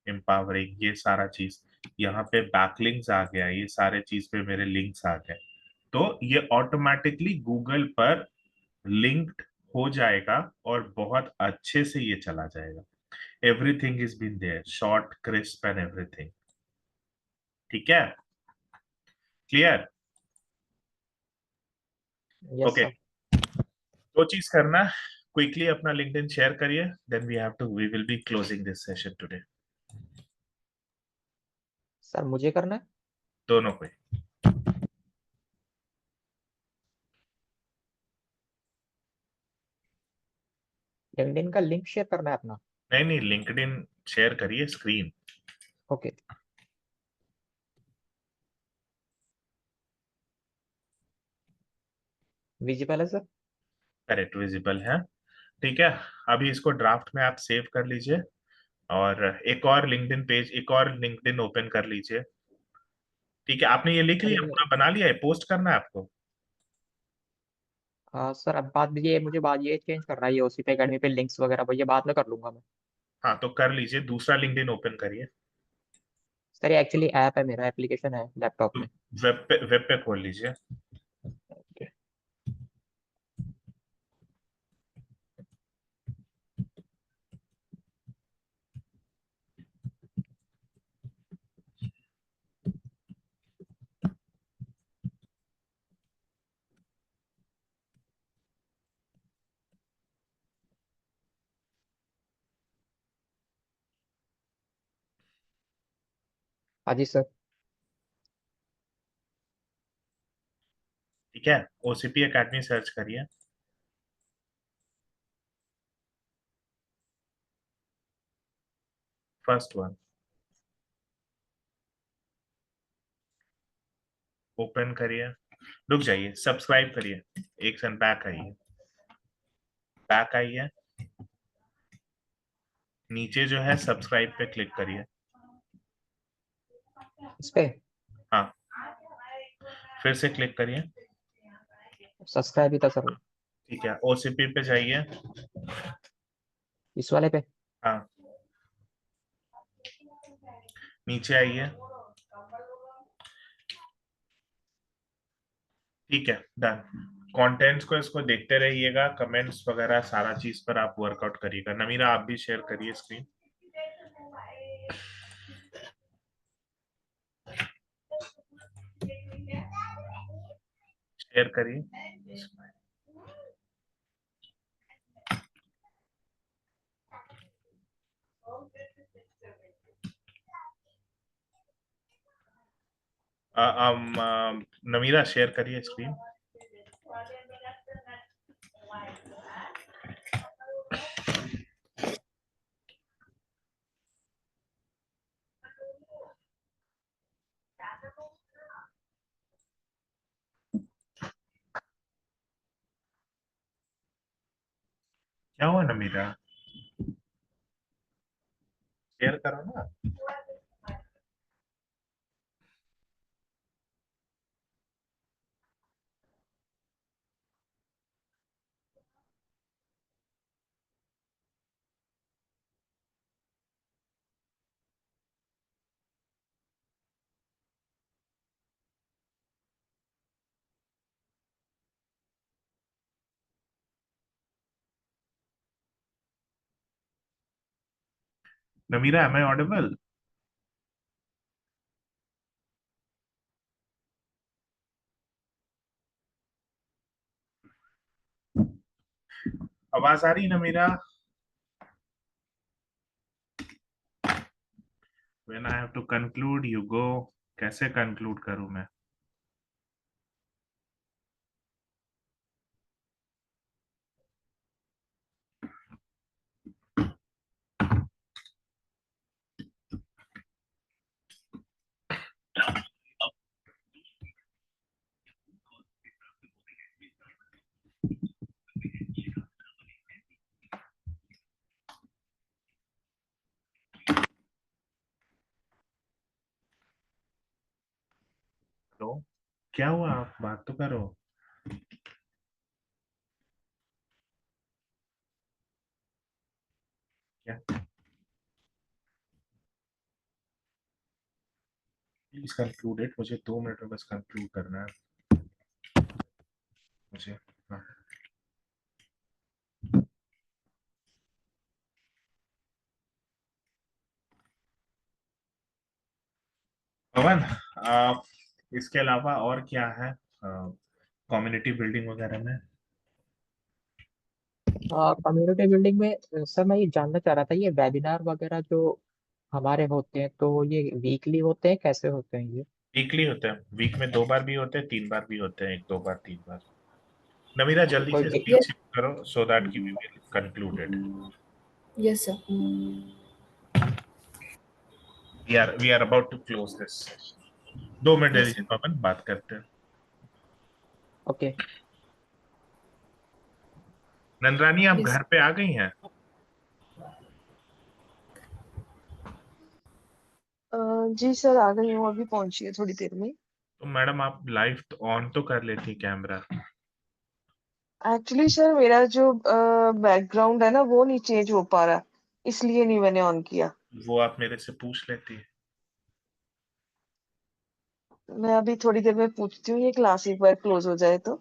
एम्पावरिंग, ये सारा चीज, यहाँ पे बैकलिंक्स आ गया, ये सारे चीज पे मेरे लिंक्स आ गए, तो ये ऑटोमेटिकली गूगल पर लिंक्ड हो जाएगा और बहुत अच्छे से ये चला जाएगा। Everything is been there, short crisp and everything. ठीक है, क्लियर? Yes okay, sir. दो चीज करना, क्विकली अपना लिंक्डइन शेयर करिए, then we will be closing this session today. Sir मुझे करना है? दोनों को। लिंक्डइन का लिंक शेयर करना है अपना? नहीं नहीं, लिंक्डइन शेयर करिए स्क्रीन, ओके, विजिबल है सर। करेक्ट, विजिबल है। ठीक है, अभी इसको ड्राफ्ट में आप सेव कर लीजिए, और एक और लिंक्डइन ओपन कर लीजिए। ठीक है, आपने ये लिख सर लिया, ये पूरा बना लिया है, पोस्ट करना है आपको? सर अब बात ये मुझे बात ये चेंज करना है, ये ओसीपी एकेडमी पे लिंक्स वगैरह ये बाद में कर लूंगा मैं। हाँ, तो कर लीजिए, दूसरा लिंक्डइन ओपन करिए। सर ये एक्चुअली ऐप है, मेरा एप्लीकेशन है लैपटॉप में। वेब पे खोल लीजिए। Okay. हाँ जी सर। ठीक है, ओसीपी एकेडमी सर्च करिए। फर्स्ट वन ओपन करिए, रुक जाइए, सब्सक्राइब करिए, एक सेकंड, बैक आइए, बैक आइए, नीचे जो है सब्सक्राइब पे क्लिक करिए। इस पे हाँ, फिर से क्लिक करिए। सब्सक्राइब ही था सर वो। ठीक है, ओसीपी पे जाइए। इस वाले पे। हाँ, नीचे आइए। ठीक है, डन। कंटेंट्स को इसको देखते रहिएगा, कमेंट्स वगैरह सारा चीज पर आप वर्कआउट करिएगा। नमीरा, आप भी शेयर करिए स्क्रीन, शेयर करिए। नमीरा, शेयर करिए स्क्रीन। क्या हुआ नमीरा, शेयर करो ना। Namira, am I audible? आवाज आ रही Namira? When I have to conclude you go, कैसे कंक्लूड करूं मैं? तो क्या हुआ, आप बात तो करो। क्या? प्लीज कंक्लूड इट, मुझे 2 मिनट में बस कंक्लूड करना है मुझे। हाँ। पवन, आप, इसके अलावा और क्या है कम्युनिटी बिल्डिंग वगैरह में? कम्युनिटी बिल्डिंग में सर मैं ये जानना चाह रहा था, ये वेबिनार वगैरह जो हमारे होते हैं तो ये वीकली होते हैं, कैसे होते हैं ये? वीकली होते हैं, वीक में 2 बार भी होते हैं, 3 बार भी होते हैं, 1 2 बार 3 बार। नमीरा, ओके, जल्दी कोई से भी। स्पीच करो सो दैट की we will concluded. Yes sir. We are about to close this. 2 minute दे यस दीजिए सर। पवन, बात करते हैं। ओके। नंदरानी आप यस। घर पे आ गई हैं? जी सर, आ गई हूँ, अभी पहुंची है थोड़ी देर में। तो मैडम आप लाइव ऑन तो कर लेती कैमरा। एक्चुअली सर, मेरा जो बैकग्राउंड है ना, वो नहीं चेंज हो पा रहा, इसलिए नहीं मैंने ऑन किया। वो आप मेरे से पूछ लेती। मैं अभी थोड़ी देर में पूछती हूँ, ये क्लास एक बार क्लोज हो जाए तो।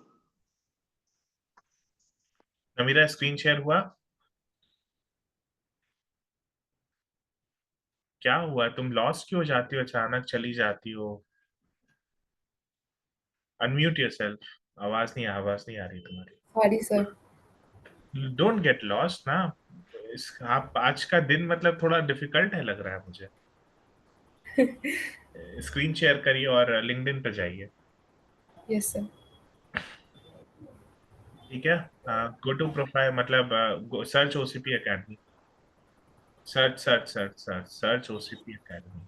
मेरा स्क्रीन शेयर हुआ? क्या हुआ, तुम लॉस्ट क्यों जाती हो, अचानक चली जाती हो? Unmute yourself. आवाज नहीं आ रही तुम्हारी। Sorry sir. Don't get lost ना। आप आज का दिन मतलब थोड़ा डिफिकल्ट है लग रहा है मुझे। स्क्रीन शेयर करिए और लिंक्डइन पे जाइए। Yes sir. ठीक है। गो टू प्रोफाइल, मतलब search OCP academy. Search search search search search OCP academy.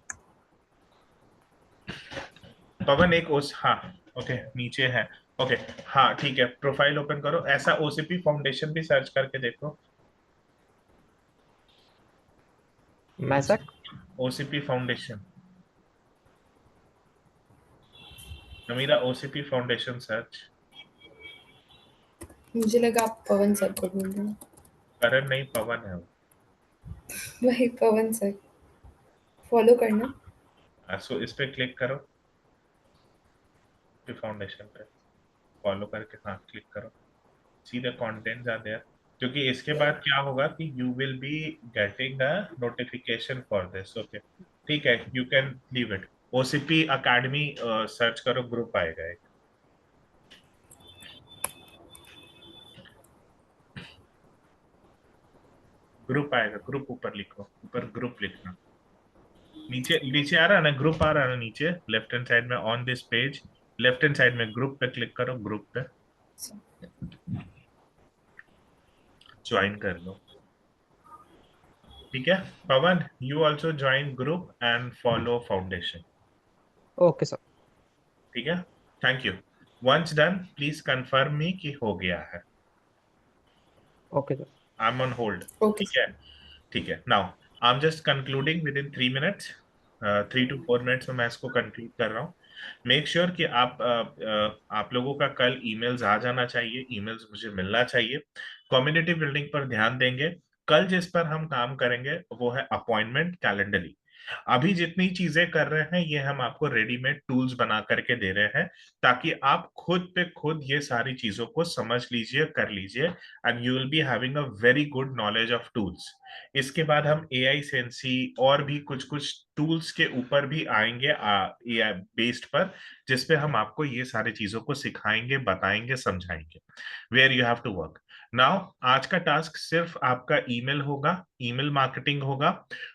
Pawan एक ओस, हाँ। ओके, नीचे है। ओके। हाँ ठीक है, प्रोफाइल ओपन करो, ऐसा ओसीपी फाउंडेशन भी सर्च करके देखो। मैं sir. OCP foundation. Namira OCP foundation search. मुझे लगा आप पवन सर को बोल रहे हैं। करण नहीं, पवन है वो। वही पवन सर। फॉलो करना। सो इस पे क्लिक करो, फाउंडेशन पे फॉलो करके हाँ क्लिक करो। सीधे कंटेंट्स आते हैं, क्योंकि इसके बाद क्या होगा कि you will be getting a notification for this. Okay ठीक है, you can leave it. OCP academy search करो, ग्रुप आएगा एक। ग्रुप आएगा, ग्रुप ऊपर लिखो, ऊपर ग्रुप लिखना। नीचे नीचे आ रहा है ना, ग्रुप आ रहा है ना नीचे लेफ्ट हैंड साइड में on this page. Left hand side में ग्रुप पे क्लिक करो, ग्रुप पे ज्वाइन कर लो। ठीक है Pawan, you also join group and follow foundation. Okay sir. ठीक है, thank you. Once done please confirm me कि हो गया है। Okay sir. I am on hold. Okay ठीक है। सर। ठीक है, now I am just concluding within 3 minutes. 3 to 4 minutes में मैं इसको कंक्लूड कर रहा हूँ। मेक श्योर कि आप लोगों का कल ईमेल्स आ जाना चाहिए, ईमेल्स मुझे मिलना चाहिए। कम्युनिटी बिल्डिंग पर ध्यान देंगे। कल जिस पर हम काम करेंगे वो है अपॉइंटमेंट कैलेंडरी। अभी जितनी चीजें कर रहे हैं ये हम आपको रेडीमेड टूल्स बना करके दे रहे हैं, ताकि आप खुद पे खुद ये सारी चीजों को समझ लीजिए, कर लीजिए, and you will be having a very good knowledge of tools. इसके बाद हम एआई सेंसी और भी कुछ कुछ टूल्स के ऊपर भी आएंगे एआई बेस्ड पर, जिसपे हम आपको ये सारी चीजों को सिखाएंगे, बताएंगे, समझाएंगे। Where you have to work now. आज का टास्क सिर्फ आपका ईमेल होगा, ईमेल मार्केटिंग होगा।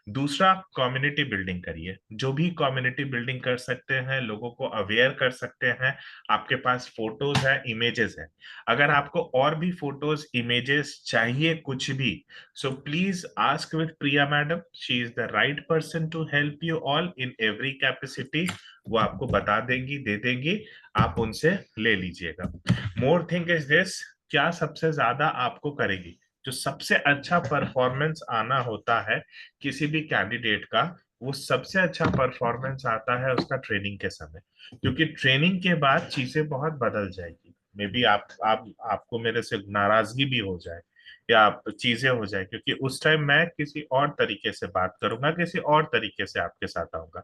दूसरा, कम्युनिटी बिल्डिंग करिए, जो भी कम्युनिटी बिल्डिंग कर सकते हैं, लोगों को अवेयर कर सकते हैं। आपके पास फोटोज है, इमेजेस है, अगर आपको और भी फोटोज इमेजेस चाहिए कुछ भी, so please ask with Priya madam, she is the right person to help you all in every capacity. वो आपको बता देंगी, दे देंगी, आप उनसे ले लीजिएगा। मोर थिंग इज दिस, क्या सबसे ज्यादा आपको करेगी, जो सबसे अच्छा परफॉर्मेंस आना होता है किसी भी कैंडिडेट का, वो सबसे अच्छा परफॉर्मेंस आता है उसका ट्रेनिंग के समय। क्योंकि ट्रेनिंग के बाद चीजें बहुत बदल जाएगी। मे बी आप आपको मेरे से नाराजगी भी हो जाए या चीजें हो जाए, क्योंकि उस टाइम मैं किसी और तरीके से बात करूंगा, किसी और तरीके से आपके साथ आऊंगा।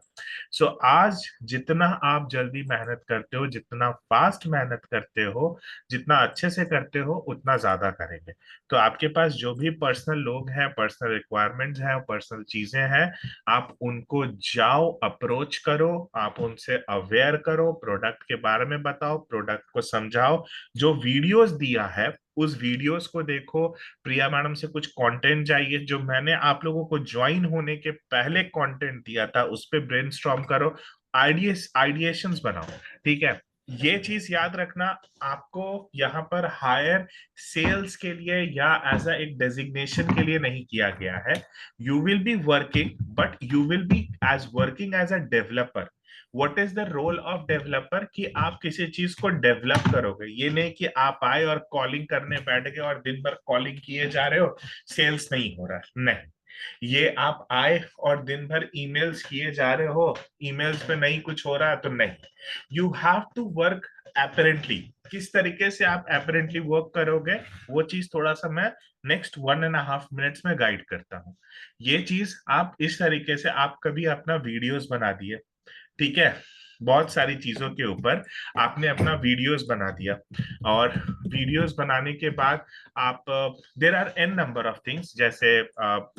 सो आज जितना आप जल्दी मेहनत करते हो, जितना फास्ट मेहनत करते हो, जितना अच्छे से करते हो, उतना ज्यादा करेंगे। तो आपके पास जो भी पर्सनल लोग हैं, पर्सनल रिक्वायरमेंट्स हैं, पर्सनल चीजें हैं, आप उनको जाओ, अप्रोच करो, आप उनसे अवेयर करो, प्रोडक्ट के बारे में बताओ, प्रोडक्ट को समझाओ। जो वीडियोस दिया है उस वीडियोस को देखो। प्रिया मैडम से कुछ कंटेंट चाहिए, जो मैंने आप लोगों को ज्वाइन होने के पहले कंटेंट दिया था उस पे ब्रेनस्टॉर्म करो, आइडियस आइडिएशंस बनाओ। ठीक है, ये चीज याद रखना, आपको यहाँ पर हायर सेल्स के लिए या एज अ एक डेजिग्नेशन के लिए नहीं किया गया है। You will be working, but you will be as working as a developer. What is the role of developer? कि आप किसी चीज को डेवलप करोगे। ये नहीं कि आप आए और कॉलिंग करने बैठ गए और दिन भर कॉलिंग किए जा रहे हो, सेल्स नहीं हो रहा, नहीं। ये आप आए और दिन भर ईमेल्स किए जा रहे हो, ईमेल्स पे नहीं कुछ हो रहा, तो नहीं। You have to work apparently. किस तरीके से आप एपरेंटली वर्क करोगे, वो चीज थोड़ा सा मैं नेक्स्ट 1.5 मिनट्स में गाइड करता हूँ। ये चीज आप इस तरीके से, आप कभी अपना वीडियोस बना दिए, ठीक है, बहुत सारी चीजों के ऊपर आपने अपना वीडियोस बना दिया, और वीडियोस बनाने के बाद आप, there are n number of things, जैसे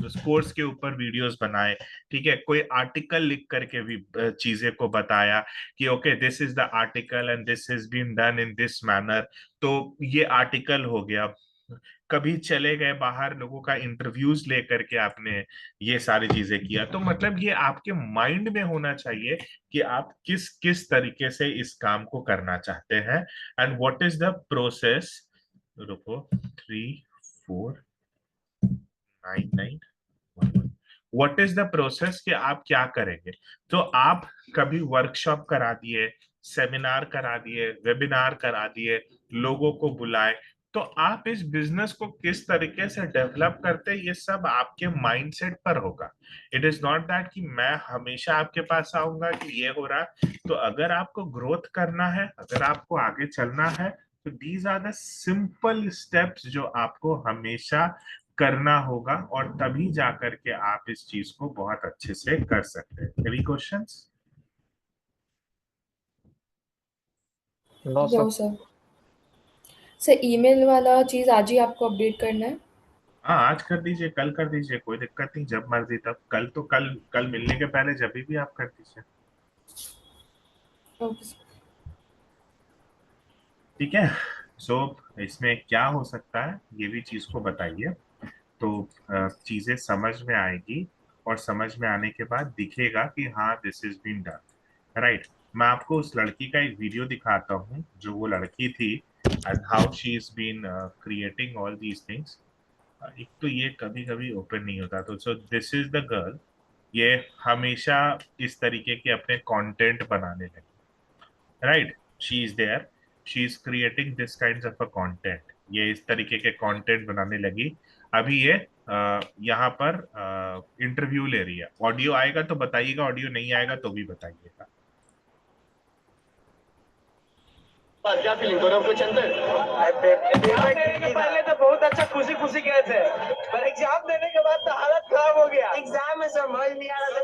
स्पोर्ट्स के ऊपर वीडियोस बनाए, ठीक है, कोई आर्टिकल लिख करके भी चीजें को बताया कि okay this is the article and this is been done in this manner, तो ये आर्टिकल हो गया। कभी चले गए बाहर, लोगों का इंटरव्यूज लेकर के आपने ये सारी चीजें किया। तो मतलब ये आपके माइंड में होना चाहिए कि आप किस किस तरीके से इस काम को करना चाहते हैं, and what is the process. रुको, 3499 व्हाट इज द प्रोसेस, कि आप क्या करेंगे। तो आप कभी वर्कशॉप करा दिए, सेमिनार करा दिए, वेबिनार करा दिए, लोगों को बुलाए, तो आप इस बिजनेस को किस तरीके से डेवलप करते, ये सब आपके माइंडसेट पर होगा। इट इज नॉट दैट कि मैं हमेशा आपके पास आऊंगा कि ये हो रहा है। तो अगर आपको ग्रोथ करना है, अगर आपको आगे चलना है, तो these are the simple steps जो आपको हमेशा करना होगा, और तभी जाकर के आप इस चीज को बहुत अच्छे से कर सकते हैं। Any questions? No no sir. Sir. Sir email वाला चीज़ आज ही आपको अपडेट करना है? हाँ, आज कर दीजिए, कल कर दीजिए, कोई दिक्कत नहीं, जब मर्जी तब। कल तो कल कल मिलने के पहले जब भी आप कर दीजिए, ओके सर। ठीक है। सो इसमें क्या हो सकता है, ये भी चीज को बताइए, तो चीजें समझ में आएगी, और समझ में आने के बाद दिखेगा कि हाँ this is been done right. मैं आपको उस लड़की का एक वीडियो दिखाता हूँ, जो वो लड़की थी, and how she is been creating all these things. एक तो ये कभी कभी ओपन नहीं होता, तो so this is the girl. ये हमेशा इस तरीके के अपने कंटेंट बनाने लगी, right. She is there, she is creating this kind of a content. ये इस तरीके के कंटेंट बनाने लगी। अभी ये यहाँ पर इंटरव्यू ले रही है। ऑडियो आएगा तो बताइएगा, ऑडियो नहीं आएगा तो भी बताइएगा। क्या फीलिंग हो रहा है कुछ अंदर? एग्जाम देने के पहले तो बहुत अच्छा खुशी खुशी गए थे, पर एग्जाम देने के बाद तो हालत खराब हो गया। एग्जाम में समझ नहीं आ रहा था,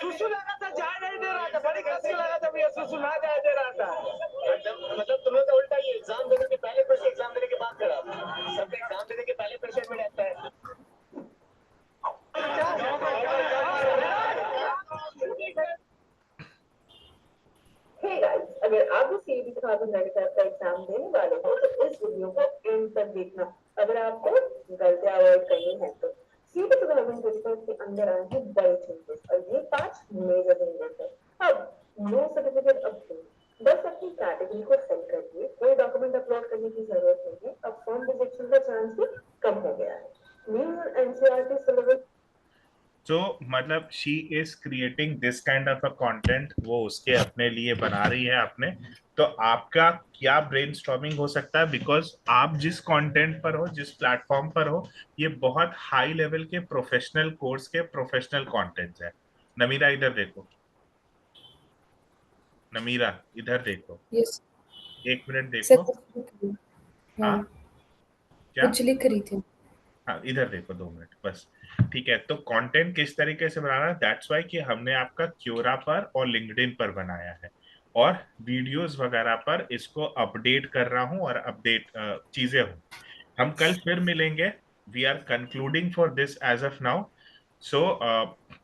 सुसु लगा था, जा नहीं दे रहा था, बड़ी कष्ट लगा था भैया, सुसु ना जाए दे रहा था। मतलब तुम्हें तो उल्टा ही, एग्जाम देने के पहले प्रेशर, एग्जाम देने के बाद खराब। सबका एग्जाम देने के पहले प्रेशर में रहता है। Hey guys, अगर आप भी सीईटी खातून मेडिकल का एग्जाम देने वाले हो तो इस वीडियो को एंड तक देखना। अगर आपको गलतियां अवॉइड करनी है तो सीईटी 2025 के अंदर आए हैं बड़े चेंजेस, और ये 5 मेजर चेंजेस है। अब नो सर्टिफिकेट अपडेट, बस अपनी कैटेगरी को सेट करिए, कोई डॉक्यूमेंट अपलोड करने की जरूरत नहीं है। अब फॉर्म रिजेक्शन का चांस भी कम हो गया है। New NCERT syllabus. तो मतलब she is creating this kind of a content, वो उसके अपने लिए बना रही है अपने। तो आपका क्या ब्रेनस्टॉर्मिंग हो सकता है, बिकॉज आप जिस कंटेंट पर हो, जिस प्लेटफॉर्म पर हो, ये बहुत हाई लेवल के प्रोफेशनल कोर्स के प्रोफेशनल कंटेंट्स है। नमीरा इधर देखो, नमीरा इधर देखो, यस 1 मिनट सर, देखो। कुछ लिख रही। हाँ, हाँ, क्या? कुछ लिख रही थी। हाँ, इधर देखो 2 मिनट बस। ठीक है, तो कंटेंट किस तरीके से बनाना है, दैट्स वाई कि हमने आपका क्योरा पर और लिंक्डइन पर बनाया है, और वीडियोस वगैरह पर इसको अपडेट कर रहा हूँ, और अपडेट चीजें हूँ। हम कल फिर मिलेंगे। We are concluding for this as of now. So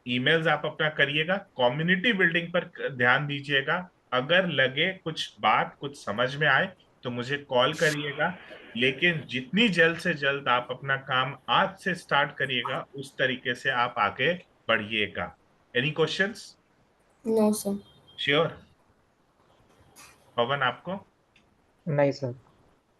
emails आप अपना करिएगा, कम्युनिटी बिल्डिंग पर ध्यान दीजिएगा। अगर लगे कुछ बात कुछ समझ में आए तो मुझे कॉल करिएगा, लेकिन जितनी जल्द से जल्द आप अपना काम आज से स्टार्ट करिएगा, उस तरीके से आप आगे बढ़िएगा। Any questions? No sir. Sure? Pawan आपको? नहीं सर।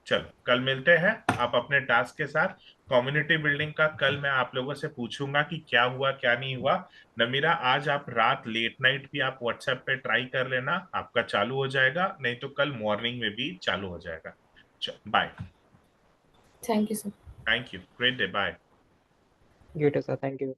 चलो कल मिलते हैं। आप अपने टास्क के साथ कम्युनिटी बिल्डिंग का कल मैं आप लोगों से पूछूंगा कि क्या हुआ क्या नहीं हुआ। नमीरा आज आप रात लेट नाइट भी आप व्हाट्सएप पे ट्राई कर लेना, आपका चालू हो जाएगा, नहीं तो कल मॉर्निंग में भी चालू हो जाएगा। चलो bye. Thank you sir. Thank you, great day, bye. You too sir, thank you.